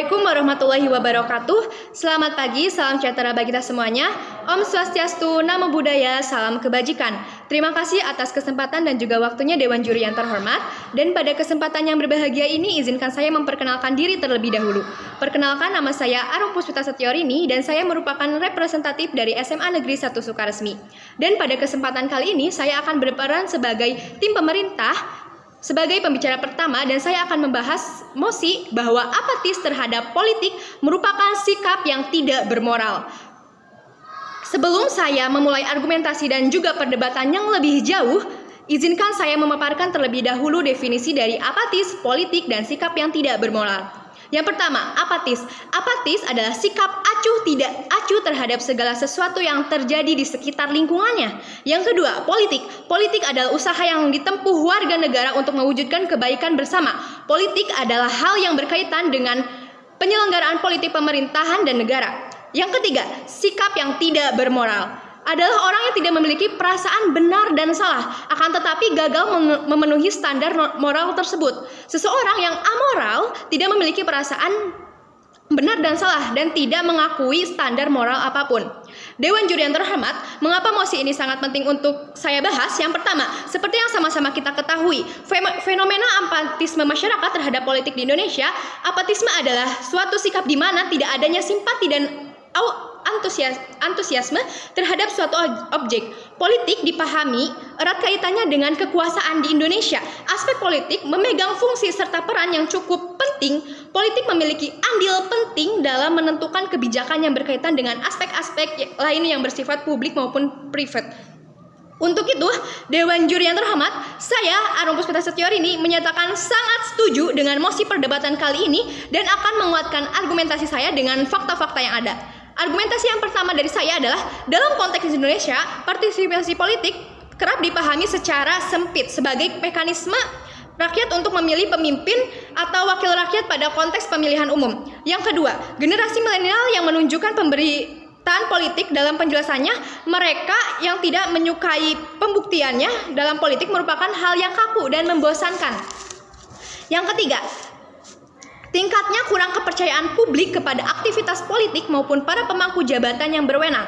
Assalamualaikum warahmatullahi wabarakatuh. Selamat pagi, salam sejahtera bagi kita semuanya. Om Swastiastu, Namo Buddhaya, salam kebajikan. Terima kasih atas kesempatan dan juga waktunya Dewan Juri yang terhormat. Dan pada kesempatan yang berbahagia ini, izinkan saya memperkenalkan diri terlebih dahulu. Perkenalkan, nama saya Arum Puspita Setiorini dan saya merupakan representatif dari SMA Negeri 1 Sukaresmi. Dan pada kesempatan kali ini, saya akan berperan sebagai tim pemerintah sebagai pembicara pertama, dan saya akan membahas mosi bahwa apatis terhadap politik merupakan sikap yang tidak bermoral. Sebelum saya memulai argumentasi dan juga perdebatan yang lebih jauh, izinkan saya memaparkan terlebih dahulu definisi dari apatis, politik, dan sikap yang tidak bermoral. Yang pertama, apatis. Apatis adalah sikap acuh tidak acuh terhadap segala sesuatu yang terjadi di sekitar lingkungannya. Yang kedua, politik. Politik adalah usaha yang ditempuh warga negara untuk mewujudkan kebaikan bersama. Politik adalah hal yang berkaitan dengan penyelenggaraan politik pemerintahan dan negara. Yang ketiga, sikap yang tidak bermoral adalah orang yang tidak memiliki perasaan benar dan salah, akan tetapi gagal memenuhi standar moral tersebut. Seseorang yang amoral tidak memiliki perasaan benar dan salah dan tidak mengakui standar moral apapun. Dewan Juri yang terhormat, mengapa mosi ini sangat penting untuk saya bahas? Yang pertama, seperti yang sama-sama kita ketahui, fenomena apatisme masyarakat terhadap politik di Indonesia. Apatisme adalah suatu sikap di mana tidak adanya simpati dan antusiasme terhadap suatu objek. Politik dipahami erat kaitannya dengan kekuasaan di Indonesia. Aspek politik memegang fungsi serta peran yang cukup penting. Politik memiliki andil penting dalam menentukan kebijakan yang berkaitan dengan aspek-aspek lain yang bersifat publik maupun privat. Untuk itu, Dewan Juri yang terhormat, saya Arum Puspita Setiorini menyatakan sangat setuju dengan mosi perdebatan kali ini dan akan menguatkan argumentasi saya dengan fakta-fakta yang ada. Argumentasi yang pertama dari saya adalah, dalam konteks Indonesia, partisipasi politik kerap dipahami secara sempit sebagai mekanisme rakyat untuk memilih pemimpin atau wakil rakyat pada konteks pemilihan umum. Yang kedua, generasi milenial yang menunjukkan pemberitaan politik dalam penjelasannya, mereka yang tidak menyukai pembuktiannya dalam politik merupakan hal yang kaku dan membosankan. Yang ketiga, tingkatnya kurang kepercayaan publik kepada aktivitas politik maupun para pemangku jabatan yang berwenang.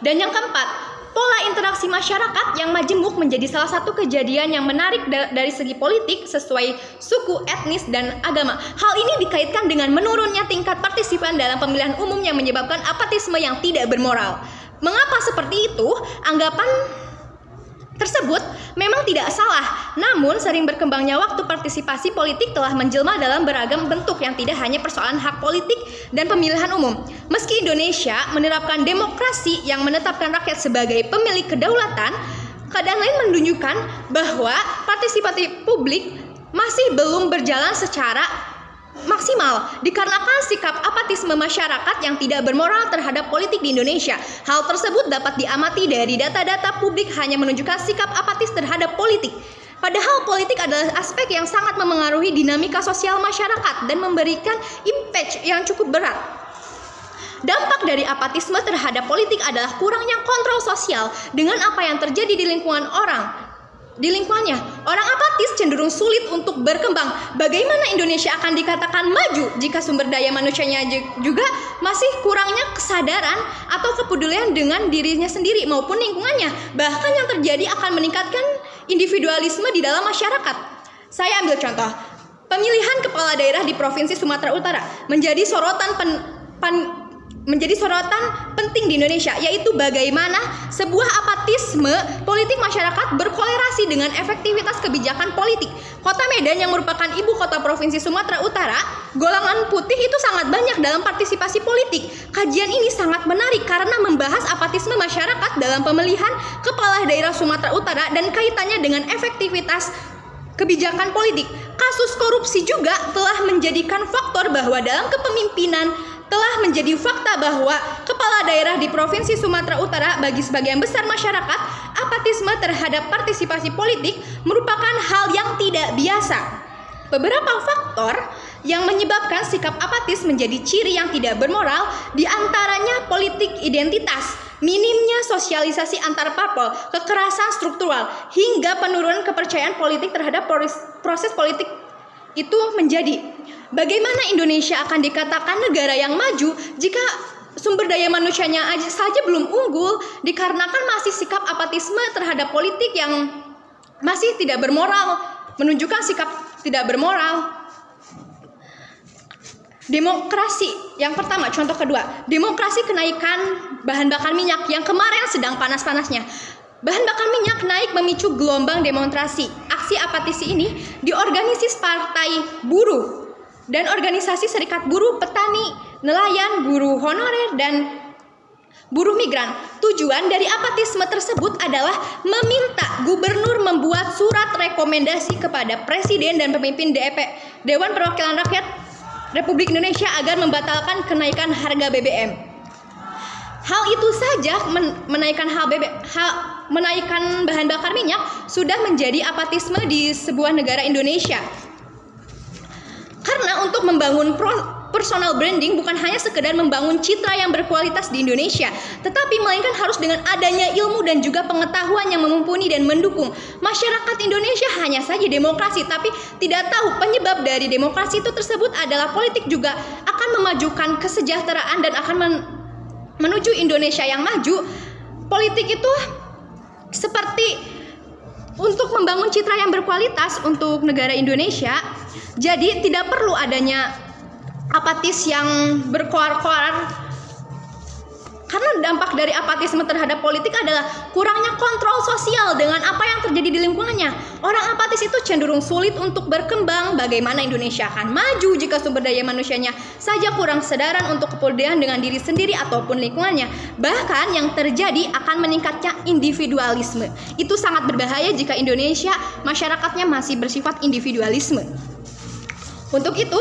Dan yang keempat, pola interaksi masyarakat yang majemuk menjadi salah satu kejadian yang menarik dari segi politik sesuai suku, etnis, dan agama. Hal ini dikaitkan dengan menurunnya tingkat partisipan dalam pemilihan umum yang menyebabkan apatisme yang tidak bermoral. Mengapa seperti itu? Anggapan tersebut memang tidak salah, namun sering berkembangnya waktu partisipasi politik telah menjelma dalam beragam bentuk yang tidak hanya persoalan hak politik dan pemilihan umum. Meski Indonesia menerapkan demokrasi yang menetapkan rakyat sebagai pemilik kedaulatan, keadaan lain menunjukkan bahwa partisipasi publik masih belum berjalan secara maksimal dikarenakan sikap apatisme masyarakat yang tidak bermoral terhadap politik di Indonesia. Hal tersebut dapat diamati dari data-data publik hanya menunjukkan sikap apatis terhadap politik. Padahal politik adalah aspek yang sangat memengaruhi dinamika sosial masyarakat dan memberikan impact yang cukup berat. Dampak dari apatisme terhadap politik adalah kurangnya kontrol sosial dengan apa yang terjadi di lingkungannya. Orang apatis cenderung sulit untuk berkembang. Bagaimana Indonesia akan dikatakan maju jika sumber daya manusianya juga masih kurangnya kesadaran atau kepedulian dengan dirinya sendiri maupun lingkungannya. Bahkan yang terjadi akan meningkatkan individualisme di dalam masyarakat. Saya ambil contoh, pemilihan kepala daerah di Provinsi Sumatera Utara menjadi sorotan penting di Indonesia, yaitu bagaimana sebuah apatisme politik masyarakat berkolerasi dengan efektivitas kebijakan politik. Kota Medan yang merupakan ibu kota Provinsi Sumatera Utara, golongan putih itu sangat banyak dalam partisipasi politik. Kajian ini sangat menarik karena membahas apatisme masyarakat dalam pemilihan kepala daerah Sumatera Utara dan kaitannya dengan efektivitas kebijakan politik. Kasus korupsi juga telah menjadikan faktor bahwa dalam kepemimpinan telah menjadi fakta bahwa kepala daerah di Provinsi Sumatera Utara bagi sebagian besar masyarakat, apatisme terhadap partisipasi politik merupakan hal yang tidak biasa. Beberapa faktor yang menyebabkan sikap apatis menjadi ciri yang tidak bermoral, diantaranya politik identitas, minimnya sosialisasi antar parpol, kekerasan struktural, hingga penurunan kepercayaan politik terhadap proses politik itu menjadi, bagaimana Indonesia akan dikatakan negara yang maju jika sumber daya manusianya saja belum unggul, dikarenakan masih sikap apatisme terhadap politik yang masih tidak bermoral, menunjukkan sikap tidak bermoral. Demokrasi yang pertama, contoh kedua, demokrasi kenaikan bahan bakar minyak yang kemarin sedang panas-panasnya. Bahan bakar minyak naik memicu gelombang demonstrasi. Aksi apatisi ini diorganisasi partai buruh dan organisasi serikat buruh, petani, nelayan, buruh honorer, dan buruh migran. Tujuan dari apatisme tersebut adalah meminta gubernur membuat surat rekomendasi kepada Presiden dan pemimpin Dewan Perwakilan Rakyat Republik Indonesia agar membatalkan kenaikan harga BBM. Hal itu saja menaikkan bahan bakar minyak sudah menjadi apatisme di sebuah negara Indonesia. Karena untuk membangun personal branding bukan hanya sekedar membangun citra yang berkualitas di Indonesia, tetapi melainkan harus dengan adanya ilmu dan juga pengetahuan yang mumpuni dan mendukung. Masyarakat Indonesia hanya saja demokrasi, tapi tidak tahu penyebab dari demokrasi itu tersebut adalah politik juga akan memajukan kesejahteraan dan akan menuju Indonesia yang maju. Politik itu seperti untuk membangun citra yang berkualitas untuk negara Indonesia. Jadi tidak perlu adanya apatis yang berkoar-koar, karena dampak dari apatisme terhadap politik adalah kurangnya kontrol sosial dengan apa yang terjadi di lingkungannya. Orang apatis itu cenderung sulit untuk berkembang. Bagaimana Indonesia akan maju jika sumber daya manusianya saja kurang kesadaran untuk kepedulian dengan diri sendiri ataupun lingkungannya. Bahkan yang terjadi akan meningkatnya individualisme. Itu sangat berbahaya jika Indonesia masyarakatnya masih bersifat individualisme. Untuk itu,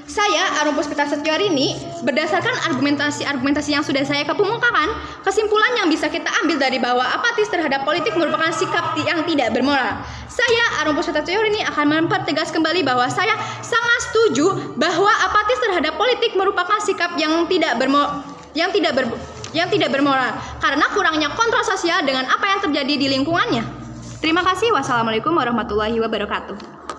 saya, Arum Puspita Setiorini, berdasarkan argumentasi yang sudah saya kemukakan, kesimpulan yang bisa kita ambil dari bahwa apatis terhadap politik merupakan sikap yang tidak bermoral. Saya, Arum Puspita Setiorini, akan mempertegas kembali bahwa saya sangat setuju bahwa apatis terhadap politik merupakan sikap yang tidak bermoral karena kurangnya kontrol sosial dengan apa yang terjadi di lingkungannya. Terima kasih. Wassalamualaikum warahmatullahi wabarakatuh.